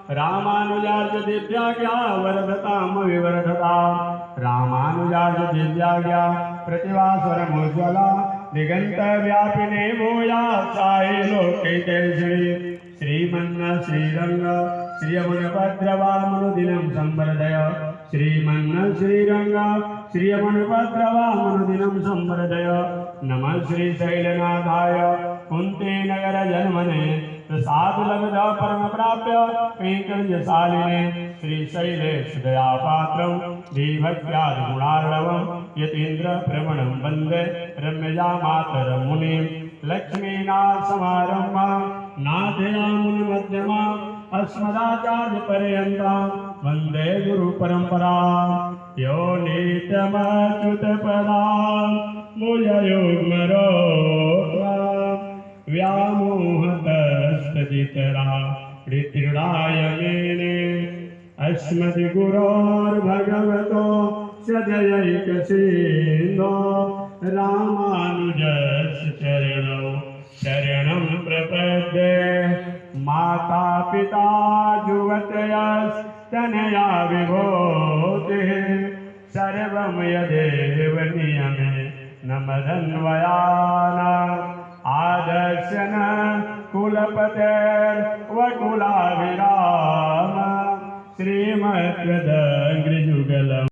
रामानुजार्य दिव्याज्ञा वरदताम विवर्धता रामानुजार्य दिव्याज्ञा प्रतिभास्वरमुज्ज्वला दिगंत व्यापिने भूया साई लोके श्रीमन्न श्रीरंग श्रियमणभद्रवामनुदिनं संवर्धय श्रीमन्न श्रीरंग श्रियमणभद्रवामनुदिनं संवर्धय नमः श्रीशैलनाथाय कुन्तीनगर जन्मने प्रसाद लब्ध परम प्राप्य कैंकर्यशालिने श्रीशैलेश दयापात्रं दीभक्त्यादि गुणार्णवं यतीन्द्र प्रवणं वन्दे रम्यजा मातरं मुनिं लक्ष्मीनाथ समारम्भां नाथयामुनिमध्यमां अस्मदाचार्यपर्यन्तां वन्दे गुरुपरम्परां यो नित्यमच्युतपदां भुजयुग्मरोगां व्यामोहतस्तदितरा ऋतृणाय मेने अस्मद्गुरोर्भगवतो सदयैकसिन्धो रामानुजस्य चरणौ शरणं प्रपद्ये माता पिता जुगतयस्तनया विभूतिः सर्वं यदेव नियमे न मदन्वयानाम् आदर्शन कुलपतेर्वकुलाभिराम श्रीमद्गदग्रजुगलम्।